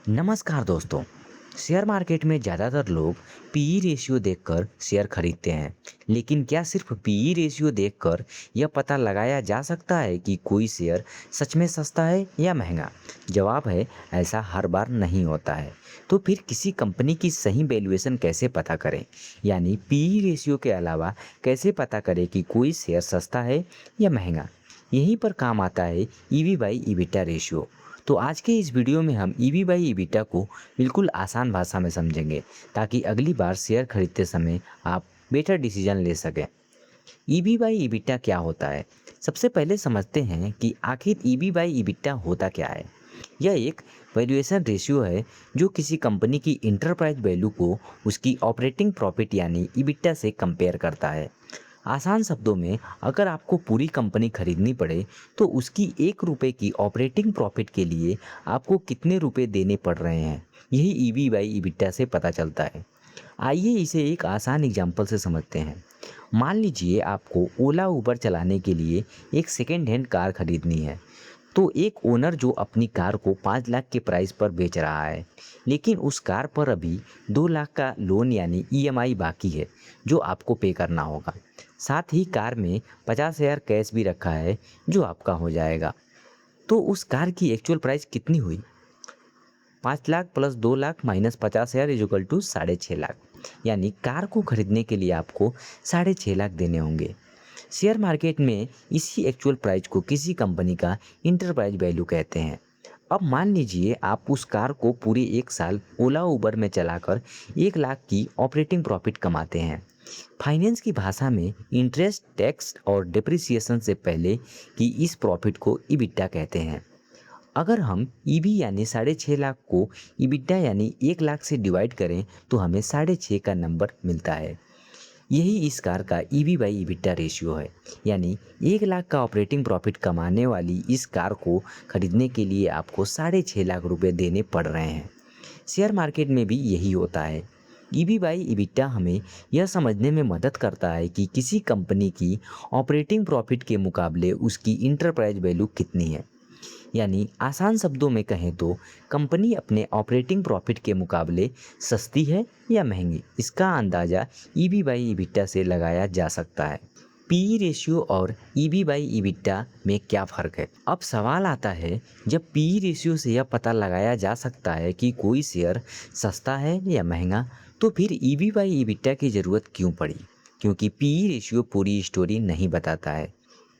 नमस्कार दोस्तों। Share market में ज़्यादातर लोग पीई रेशियो देखकर शेयर खरीदते हैं। लेकिन क्या सिर्फ पीई रेशियो देखकर यह पता लगाया जा सकता है कि कोई शेयर सच में सस्ता है या महंगा? जवाब है, ऐसा हर बार नहीं होता है। तो फिर किसी कंपनी की सही वैल्यूएशन कैसे पता करें? यानी पीई रेशियो के अलावा कैसे पता करें कि कोई शेयर सस्ता है या महंगा? यहीं पर काम आता है ईवी बाई ईबिटा रेशियो। तो आज के इस वीडियो में हम ईवी बाई ईबिटा को बिल्कुल आसान भाषा में समझेंगे, ताकि अगली बार शेयर खरीदते समय आप बेटर डिसीजन ले सकें। ईवी बाई ईबिटा क्या होता है? सबसे पहले समझते हैं कि आखिर ईवी बाई ईबिटा होता क्या है। यह एक वैल्यूएशन रेशियो है जो किसी कंपनी की इंटरप्राइज वैल्यू को उसकी ऑपरेटिंग प्रॉफिट यानी ईबिटा से कंपेयर करता है। आसान शब्दों में, अगर आपको पूरी कंपनी खरीदनी पड़े तो उसकी ₹1 की ऑपरेटिंग प्रॉफिट के लिए आपको कितने रुपए देने पड़ रहे हैं, यही ईवी बाई ईबिटा से पता चलता है। आइए इसे एक आसान एग्जांपल से समझते हैं। मान लीजिए आपको ओला उबर चलाने के लिए एक सेकेंड हैंड कार खरीदनी है। तो एक ओनर जो अपनी कार को 5 लाख के प्राइस पर बेच रहा है, लेकिन उस कार पर अभी 2 लाख का लोन यानी ईएमआई बाकी है, जो आपको पे करना होगा। साथ ही कार में 50,000 कैश भी रखा है, जो आपका हो जाएगा। तो उस कार की एक्चुअल प्राइस कितनी हुई? 5 lakh plus 2 lakh minus 50,000 is equal to 6.5 lakh. यानी कार को खरीदने के लिए आपको 6.5 लाख देने होंगे। शेयर मार्केट में इसी एक्चुअल प्राइस को किसी कंपनी का इंटरप्राइज वैल्यू कहते हैं। अब मान लीजिए आप उस कार को पूरे 1 साल ओला उबर में चलाकर 1 लाख की ऑपरेटिंग प्रॉफिट कमाते हैं। फाइनेंस की भाषा में इंटरेस्ट, टैक्स और डिप्रिसिएशन से पहले की इस प्रॉफिट को इबिटा कहते हैं। अगर हम ईबी यानी 6.5 लाख को इबिटा यानी 1 लाख से डिवाइड करें तो हमें 6.5 का नंबर मिलता है। यही इस कार का ईवी बाई ईबिटा रेशियो है। यानी 1 लाख का ऑपरेटिंग प्रॉफिट कमाने वाली इस कार को खरीदने के लिए आपको 6.5 लाख रुपए देने पड़ रहे हैं। शेयर मार्केट में भी यही होता है। ईवी बाई ईबिटा हमें यह समझने में मदद करता है कि किसी कंपनी की ऑपरेटिंग प्रॉफिट के मुकाबले उसकी इंटरप्राइज वैल्यू कितनी है। यानी आसान शब्दों में कहें तो कंपनी अपने ऑपरेटिंग प्रॉफिट के मुकाबले सस्ती है या महंगी, इसका अंदाज़ा ईवी बाई ईबिटा से लगाया जा सकता है। पीई रेशियो और ईवी बाई ईबिटा में क्या फ़र्क है? अब सवाल आता है, जब पीई रेशियो से यह पता लगाया जा सकता है कि कोई शेयर सस्ता है या महंगा, तो फिर ईवी बाई ईबिटा की ज़रूरत क्यों पड़ी? क्योंकि पीई रेशियो पूरी स्टोरी नहीं बताता है।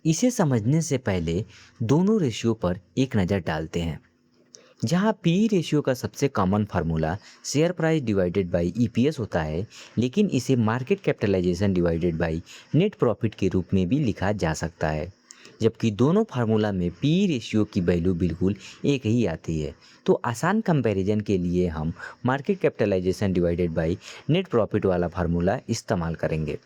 इसे समझने से पहले दोनों रेशियो पर एक नज़र डालते हैं। जहाँ पी रेशियो का सबसे common formula share price divided by EPS होता है, लेकिन इसे market capitalization divided by net profit के रूप में भी लिखा जा सकता है। जबकि दोनों फार्मूला में पी रेशियो की वैल्यू बिल्कुल एक ही आती है। तो आसान कंपैरिजन के लिए हम market capitalization divided by net profit वाला फार्मूला इस्तेमाल करेंगे।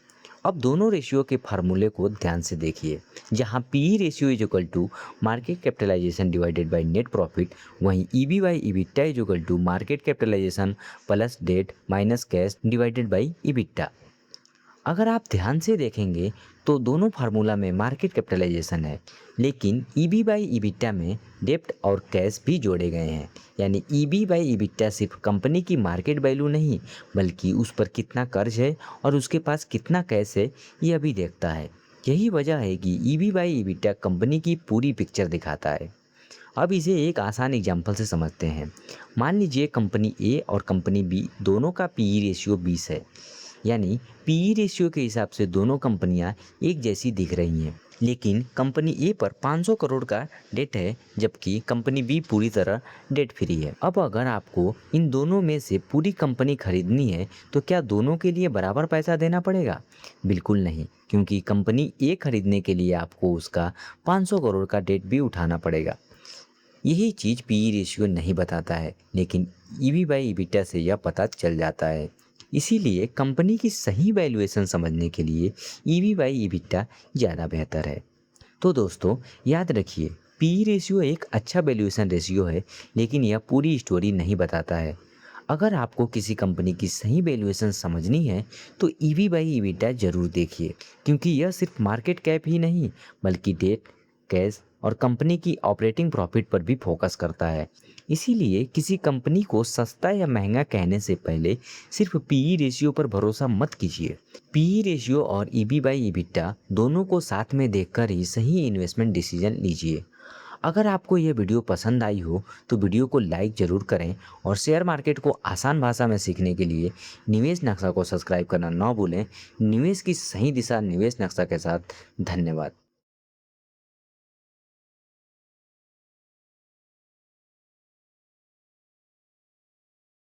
अब दोनों रेशियो के फार्मूले को ध्यान से देखिए। जहाँ P ratio is equal to market capitalization divided by net profit, वहीं EV by EBITDA is equal to market capitalization plus debt minus cash divided by EBITDA. अगर आप ध्यान से देखेंगे तो दोनों फार्मूला में मार्केट कैपिटलाइजेशन है, लेकिन ईबी बाई ईबिटा में डेप्ट और कैश भी जोड़े गए हैं। यानी ईबी बाई ईबिटा सिर्फ कंपनी की मार्केट वैल्यू नहीं, बल्कि उस पर कितना कर्ज है और उसके पास कितना कैश है, यह भी देखता है। यही वजह है कि ईबी बाई ईबिटा कंपनी की पूरी पिक्चर दिखाता है। अब इसे एक आसान एग्जाम्पल से समझते हैं। मान लीजिए कंपनी ए और कंपनी बी दोनों का पीई रेशियो 20 है। यानी पीई रेशियो के हिसाब से दोनों कंपनियां एक जैसी दिख रही हैं, लेकिन कंपनी ए पर 500 करोड़ का डेट है, जबकि कंपनी बी पूरी तरह डेट फ्री है। अब अगर आपको इन दोनों में से पूरी कंपनी खरीदनी है तो क्या दोनों के लिए बराबर पैसा देना पड़ेगा? बिल्कुल नहीं, क्योंकि कंपनी ए खरीदने के लिए आपको उसका 500 करोड़ का डेट भी उठाना पड़ेगा। यही चीज़ पीई रेशियो नहीं बताता है, लेकिन ईवी बाई ईबिटा से यह पता चल जाता है। इसीलिए कंपनी की सही वैल्यूएशन समझने के लिए ईवी बाई ईबिटा ज़्यादा बेहतर है। तो दोस्तों, याद रखिए, पीई रेशियो एक अच्छा वैल्यूएशन रेशियो है, लेकिन यह पूरी स्टोरी नहीं बताता है। अगर आपको किसी कंपनी की सही वैल्यूएशन समझनी है तो ईवी बाई ईबिटा ज़रूर देखिए, क्योंकि यह सिर्फ मार्केट कैप ही नहीं, बल्कि डेट, कैश और कंपनी की ऑपरेटिंग प्रॉफिट पर भी फोकस करता है। इसीलिए किसी कंपनी को सस्ता या महंगा कहने से पहले सिर्फ पीई रेशियो पर भरोसा मत कीजिए। पीई रेशियो और ईबी बाई ईबिटा दोनों को साथ में देखकर ही सही इन्वेस्टमेंट डिसीजन लीजिए। अगर आपको यह वीडियो पसंद आई हो तो वीडियो को लाइक ज़रूर करें और शेयर मार्केट को आसान भाषा में सीखने के लिए निवेश नक्शा को सब्सक्राइब करना ना भूलें। निवेश की सही दिशा निवेश नक्शा के साथ। धन्यवाद।